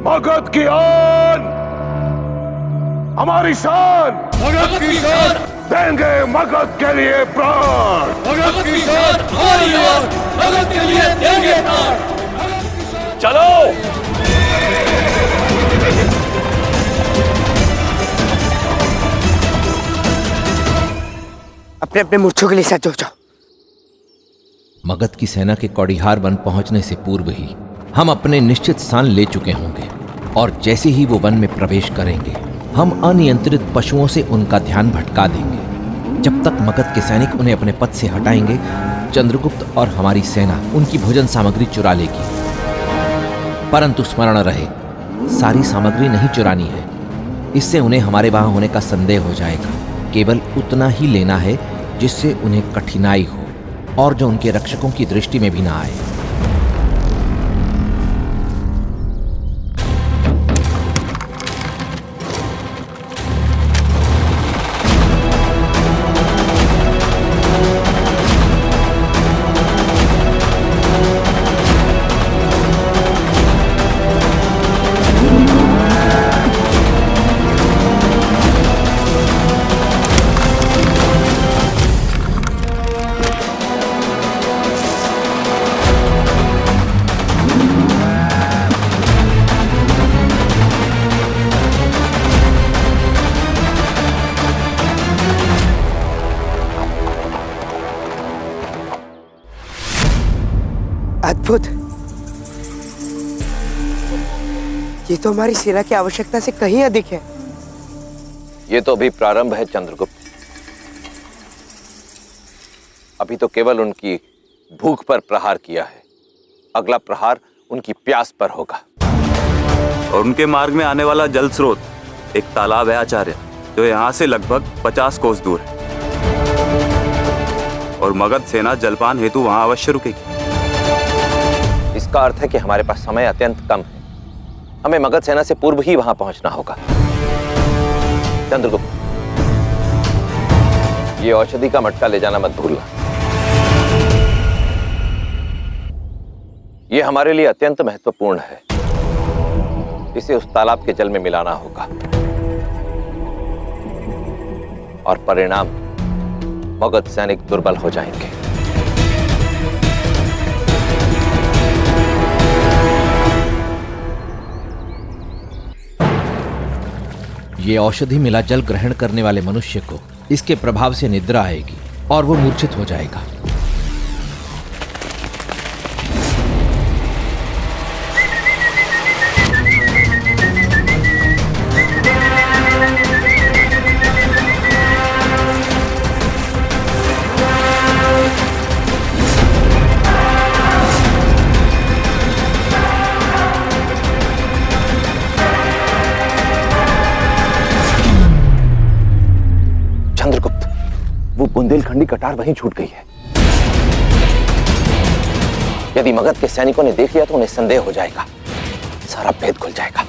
मगध की आन, हमारी शान, मगध की शान, देंगे मगध के लिए प्राण। मगध की शान हमारी आन, मगध के लिए देंगे प्राण। चलो अपने अपने मूर्छों के लिए सज हो जाओ। मगध की सेना के कौड़िहार वन पहुंचने से पूर्व ही हम अपने निश्चित स्थान ले चुके होंगे और जैसे ही वो वन में प्रवेश करेंगे हम अनियंत्रित पशुओं से उनका ध्यान भटका देंगे। जब तक मगध के सैनिक उन्हें अपने पथ से हटाएंगे, चंद्रगुप्त और हमारी सेना उनकी भोजन सामग्री चुरा लेगी। परंतु स्मरण रहे, सारी सामग्री नहीं चुरानी है, इससे उन्हें हमारे वहां होने का संदेह हो जाएगा। केवल उतना ही लेना है जिससे उन्हें कठिनाई हो और जो उनके रक्षकों की दृष्टि में भी ना आए। अद्भुत! ये तो हमारी सेना की आवश्यकता से कहीं अधिक है। ये तो अभी प्रारंभ है चंद्रगुप्त। अभी तो केवल उनकी भूख पर प्रहार किया है, अगला प्रहार उनकी प्यास पर होगा। और उनके मार्ग में आने वाला जल स्रोत एक तालाब है आचार्य, जो यहाँ से लगभग 50 कोस दूर है। और मगध सेना जलपान हेतु वहां अवश्य रुकेगी। इसका अर्थ है कि हमारे पास समय अत्यंत कम है। हमें मगध सेना से पूर्व ही वहां पहुंचना होगा। चंद्रगुप्त, ये औषधि का मटका ले जाना मत भूलना। ये हमारे लिए अत्यंत महत्वपूर्ण है। इसे उस तालाब के जल में मिलाना होगा और परिणाम मगध सैनिक दुर्बल हो जाएंगे। ये औषधि मिला जल ग्रहण करने वाले मनुष्य को इसके प्रभाव से निद्रा आएगी और वो मूर्छित हो जाएगा। वो बुंदेलखंडी कटार वहीं छूट गई है। यदि मगध के सैनिकों ने देख लिया तो उन्हें संदेह हो जाएगा, सारा भेद खुल जाएगा।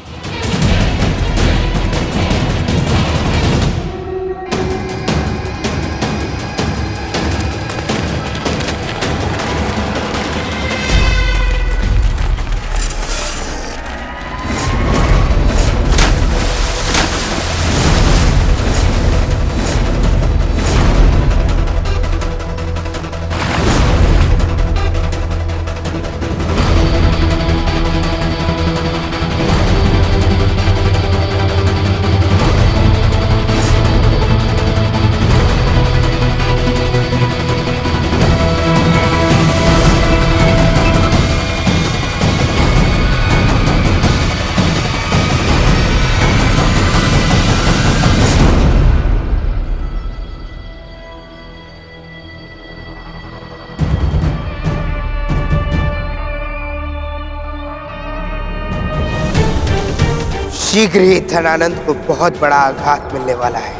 शीघ्र ही धनानंद को बहुत बड़ा आघात मिलने वाला है।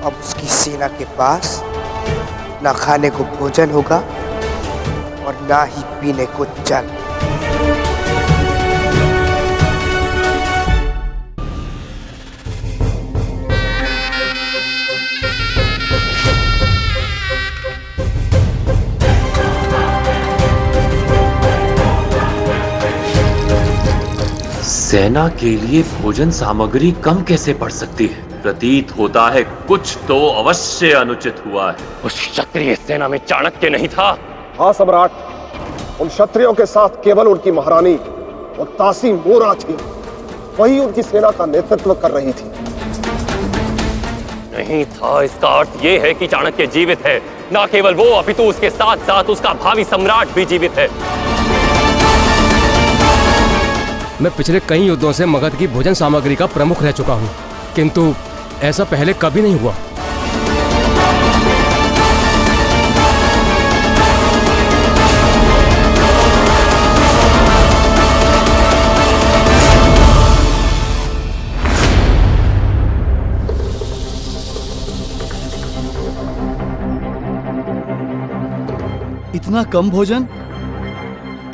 अब उसकी सेना के पास ना खाने को भोजन होगा और ना ही पीने को जल। सेना के लिए भोजन सामग्री कम कैसे पड़ सकती है? प्रतीत होता है कुछ तो अवश्य अनुचित हुआ है। उस क्षत्रिय सेना में चाणक्य नहीं था? हाँ सम्राट, उन क्षत्रियों के साथ केवल उनकी महारानी और तासी मोरा थी, वही उनकी सेना का नेतृत्व कर रही थी। नहीं था, इसका अर्थ यह है कि चाणक्य जीवित है। ना केवल वो, अपितु उसके साथ साथ उसका भावी सम्राट भी जीवित है। मैं पिछले कई युद्धों से मगध की भोजन सामग्री का प्रमुख रह चुका हूँ, किंतु ऐसा पहले कभी नहीं हुआ। इतना कम भोजन?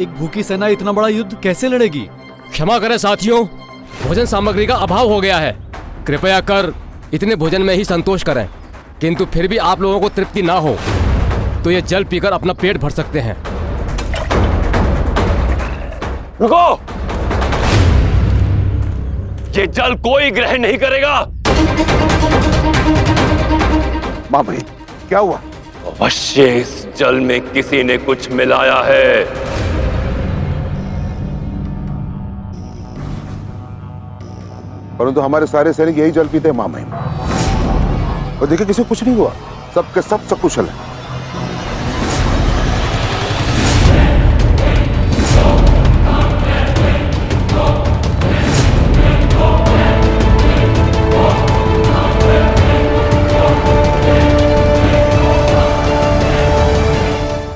एक भूखी सेना इतना बड़ा युद्ध कैसे लड़ेगी? क्षमा करें साथियों, भोजन सामग्री का अभाव हो गया है। कृपया कर इतने भोजन में ही संतोष करें, किंतु फिर भी आप लोगों को तृप्ति ना हो तो ये जल पीकर अपना पेट भर सकते हैं। रुको! ये जल कोई ग्रहण नहीं करेगा। मां भाई, क्या हुआ? अवश्य इस जल में किसी ने कुछ मिलाया है। परंतु हमारे सारे सैनिक यही जल पीते हैं मां महिमा, और देखिए किसी को कुछ नहीं हुआ, सबके सब सकुशल है।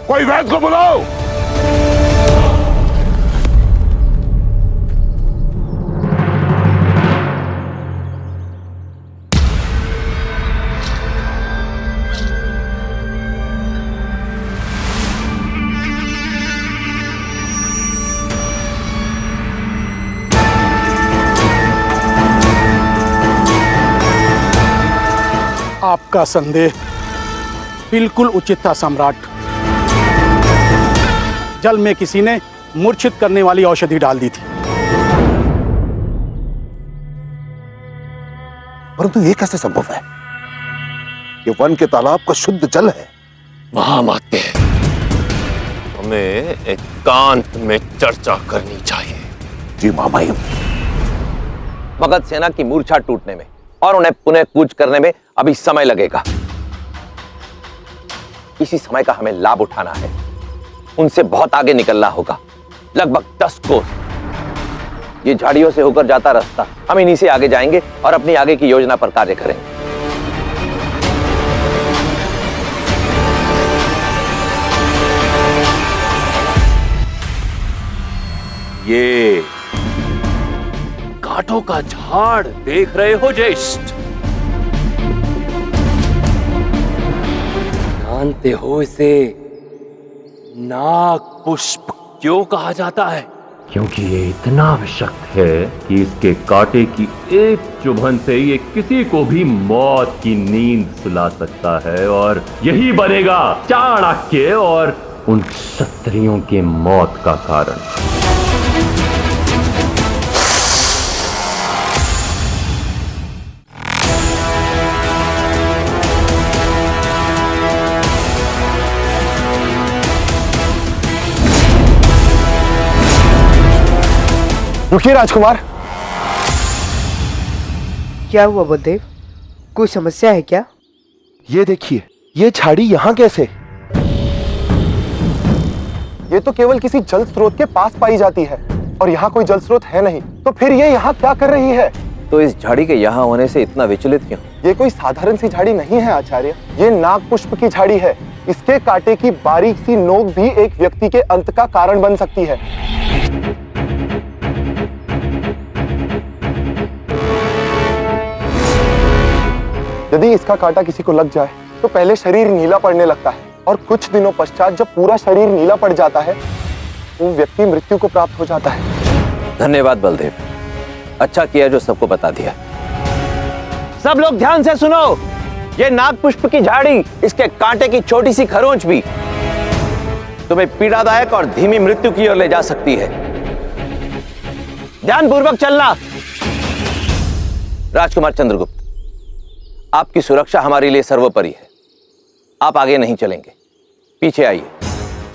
कोई वैद्य को बुलाओ। आपका संदेह बिल्कुल उचित था सम्राट। जल में किसी ने मूर्छित करने वाली औषधि डाल दी थी। परंतु ये कैसे संभव है? ये वन के तालाब का शुद्ध जल है। महामात्य, हमें एकांत में चर्चा करनी चाहिए। जी मामाई। मगध सेना की मूर्छा टूटने में और उन्हें पुनः कूच करने में अभी समय लगेगा। इसी समय का हमें लाभ उठाना है। उनसे बहुत आगे निकलना होगा, लगभग 10 कोस। ये झाड़ियों से होकर जाता रास्ता, हम इन्हीं से आगे जाएंगे और अपनी आगे की योजना पर कार्य करेंगे। ये कांटों का झाड़ देख रहे हो ज्येष्ठ? जानते हो इसे नाग पुष्प क्यों कहा जाता है? क्योंकि ये इतना विषक्त है कि इसके कांटे की एक चुभन से ये किसी को भी मौत की नींद सुला सकता है, और यही बनेगा चाणक्य और उन क्षत्रियों के मौत का कारण। रुकिए राजकुमार। क्या हुआ बलदेव? कोई समस्या है क्या? ये देखिए, ये झाड़ी यहाँ कैसे? ये तो केवल किसी जल स्रोत के पास पाई जाती है, और यहाँ कोई जल स्रोत है नहीं, तो फिर ये यहाँ क्या कर रही है? तो इस झाड़ी के यहाँ होने से इतना विचलित क्यों? ये कोई साधारण सी झाड़ी नहीं है आचार्य, ये नाग पुष्प की झाड़ी है। इसके कांटे की बारीक सी नोक भी एक व्यक्ति के अंत का कारण बन सकती है। यदि इसका कांटा किसी को लग जाए तो पहले शरीर नीला पड़ने लगता है, और कुछ दिनों पश्चात जब पूरा शरीर नीला पड़ जाता है, वो व्यक्ति मृत्यु को प्राप्त हो जाता है। धन्यवाद बलदेव, अच्छा किया जो सबको बता दिया। सब लोग ध्यान से सुनो। ये नागपुष्प की झाड़ी, इसके कांटे की छोटी सी खरोंच भी तुम्हें पीड़ादायक और धीमी मृत्यु की ओर ले जा सकती है। ध्यानपूर्वक चलना। राजकुमार चंद्रगुप्त, आपकी सुरक्षा हमारे लिए सर्वोपरि है। आप आगे नहीं चलेंगे, पीछे आइए।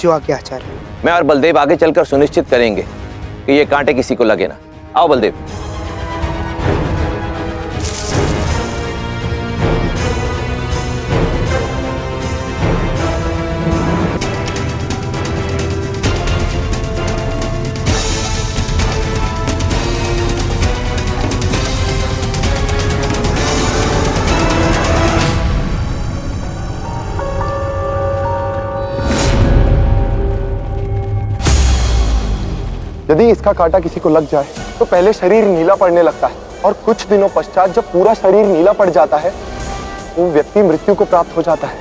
जो आगे आचार्य। मैं और बलदेव आगे चलकर सुनिश्चित करेंगे कि ये कांटे किसी को लगे ना। आओ बलदेव। यदि इसका कांटा किसी को लग जाए तो पहले शरीर नीला पड़ने लगता है और कुछ दिनों पश्चात जब पूरा शरीर नीला पड़ जाता है वो व्यक्ति मृत्यु को प्राप्त हो जाता है।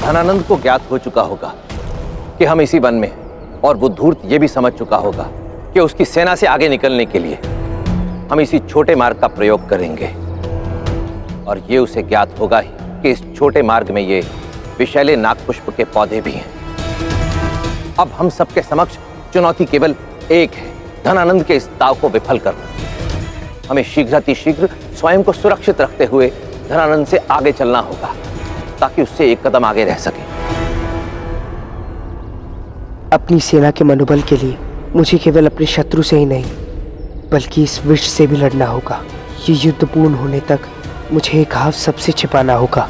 धनानंद को ज्ञात हो चुका होगा कि हम इसी वन में हैं और वो धूर्त ये भी समझ चुका होगा कि उसकी सेना से आगे निकलने के लिए हम इसी छोटे मार्ग का प्रयोग करेंगे। और ये उसे ज्ञात होगा ही कि इस छोटे मार्ग में ये विषैले नागपुष्प के पौधे भी हैं। अब हम सबके समक्ष चुनौती केवल एक है, धनानंद के इस दाव को विफल करना। हमें शीघ्रातिशीघ्र स्वयं को सुरक्षित रखते हुए धनानंद से आगे चलना होगा ताकि उससे एक कदम आगे रह सके। अपनी सेना के मनोबल के लिए मुझे केवल अपने शत्रु से ही नहीं बल्कि इस विष से भी लड़ना होगा। ये युद्ध पूर्ण होने तक मुझे एक घाव सबसे छिपाना होगा।